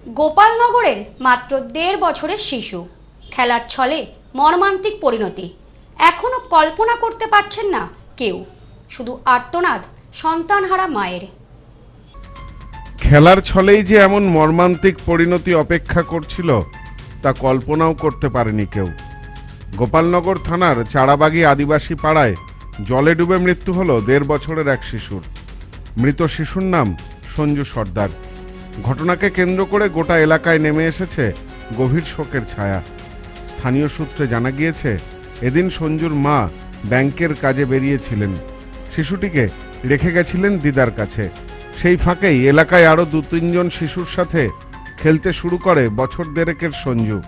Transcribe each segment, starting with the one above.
গোপালনগরের মাত্র ১.৫ বছরের শিশু, খেলার ছলে মর্মান্তিক পরিণতি। এখনো কল্পনা করতে পারছেন না কেউ, শুধু আর্তনাদ সন্তানহারা মায়ের। খেলার ছলেই যে এমন মর্মান্তিক পরিণতি অপেক্ষা করছিল তা কল্পনাও করতে পারেনি কেউ। গোপালনগর থানার চাড়াবাগি আদিবাসী পাড়ায় জলে ডুবে মৃত্যু হলো ১.৫ বছরের এক শিশুর। মৃত শিশুর নাম সঞ্জু সর্দার। ঘটনাকে কেন্দ্র করে গোটা এলাকায় নেমে এসেছে গভীর শোকের ছায়া। স্থানীয় সূত্রে জানা গিয়েছে, এদিন সঞ্জুর মা ব্যাংকের কাজে বেরিয়েছিলেন, শিশুটিকে রেখে গেছিলেন দিদার কাছে। সেই ফাঁকেই এলাকায় আরও ২-৩ জন শিশুর সাথে খেলতে শুরু করে বছর দেড়েকের সঞ্জু।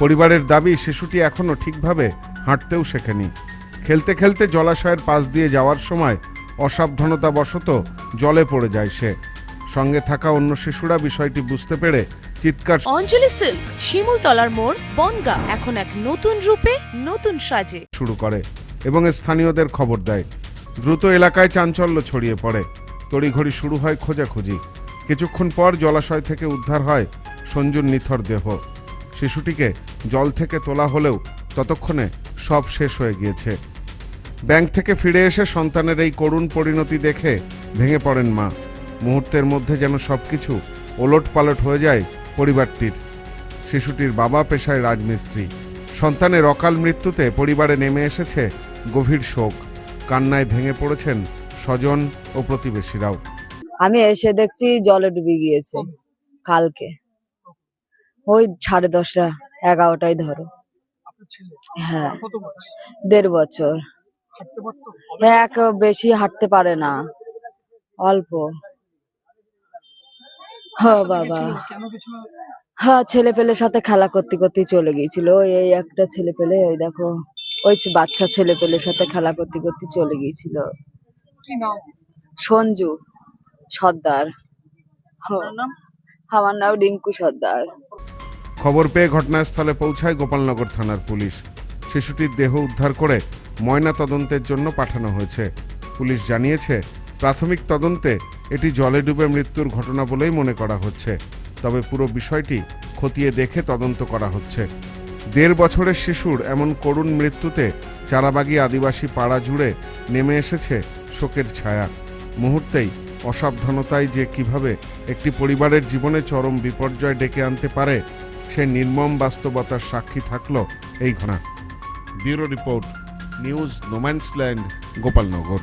পরিবারের দাবি, শিশুটি এখনও ঠিকভাবে হাঁটতেও শেখেনি। খেলতে খেলতে জলাশয়ের পাশ দিয়ে যাওয়ার সময় অসাবধানতাবশত জলে পড়ে যায় সে। সঙ্গে থাকা অন্য শিশুরা বিষয়টি বুঝতে পেরে চিৎকার অঞ্জলি সিল্ক, শিমুলতলার মোড়, বনগাঁ এখন এক নতুন রূপে, নতুন সাজে শুরু করে এবং স্থানীয়দের খবর দেয়। দ্রুত এলাকায় চাঞ্চল্য ছড়িয়ে পড়ে। তড়িঘড়ি শুরু হয় খোঁজাখুঁজি। কিছুক্ষণ পর জলাশয় থেকে উদ্ধার হয় সঞ্জুর নিথর দেহ। শিশুটিকে জল থেকে তোলা হলেও ততক্ষণে সব শেষ হয়ে গিয়েছে। ব্যাংক থেকে ফিরে এসে সন্তানের এই করুণ পরিণতি দেখে ভেঙে পড়েন মা। মুহূর্তের মধ্যে যেন সবকিছু ওলটপালট হয়ে যায় পরিবারটির। শিশুটির বাবা পেশায় রাজমিস্ত্রি। সন্তানের অকাল মৃত্যুতে পরিবারে নেমে এসেছে গভীর শোক। কান্নায় ভেঙে পড়েছেন স্বজন ও প্রতিবেশীরাও। আমি এসে দেখছি জলে ডুবে গিয়েছে কালকে, ওই 10:30টা 11টায় ধরো। হ্যাঁ, ১.৫ বছর। এক বেশি হাঁটতে পারে না, অল্প। হ্যাঁ বাবা, হ্যাঁ ছেলে পেলের সাথে খেলা করতে করতে চলে গিয়েছিল। এই একটা ছেলে পেলে, ওই দেখো ওই বাচ্চা ছেলে পেলের সাথে খেলা করতে করতে চলে গিয়েছিল। সঞ্জু সর্দার। আমার নাম রিঙ্কু সর্দার। খবর পেয়ে ঘটনাস্থলে পৌঁছায় গোপালনগর থানার পুলিশ। শিশুটির দেহ উদ্ধার করে ময়না তদন্তের জন্য পাঠানো হয়েছে। পুলিশ জানিয়েছে, প্রাথমিক তদন্তে এটি জলে ডুবে মৃত্যুর ঘটনা বলেই মনে করা হচ্ছে। তবে পুরো বিষয়টি খতিয়ে দেখে তদন্ত করা হচ্ছে। ১.৫ বছরের শিশুর এমন করুণ মৃত্যুতে চারাবাগি আদিবাসী পাড়া জুড়ে নেমে এসেছে শোকের ছায়া। মুহূর্তেই অসাবধানতায় যে কিভাবে একটি পরিবারের জীবনে চরম বিপর্যয় ডেকে আনতে পারে, সে নির্মম বাস্তবতার সাক্ষী থাকলো এই ঘটনা। Bureau report, news no man's land, Gopalnagar.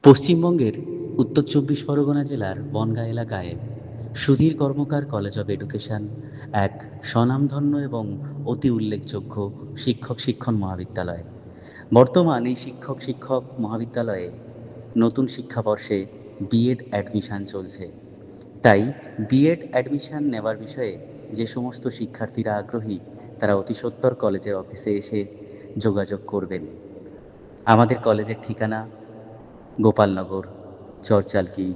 পশ্চিমবঙ্গের উত্তর ২৪ পরগনা জেলার বনগাঁ এলাকায় সুধীর কর্মকার কলেজ অব এডুকেশন এক স্বনামধন্য এবং অতি উল্লেখযোগ্য শিক্ষণ মহাবিদ্যালয়। বর্তমান এই শিক্ষক মহাবিদ্যালয়ে নতুন শিক্ষাবর্ষে বিএড অ্যাডমিশান চলছে। তাই বিএড অ্যাডমিশান নেওয়ার বিষয়ে যে সমস্ত শিক্ষার্থীরা আগ্রহী, তারা অতি সত্বর কলেজের অফিসে এসে যোগাযোগ করবেন। আমাদের কলেজের ঠিকানা গোপালনগর, চরচালকি,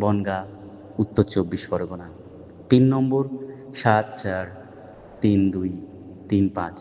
বনগাঁ, উত্তর ২৪ পরগনা। পিন নম্বর ৭৪৩২৩৫।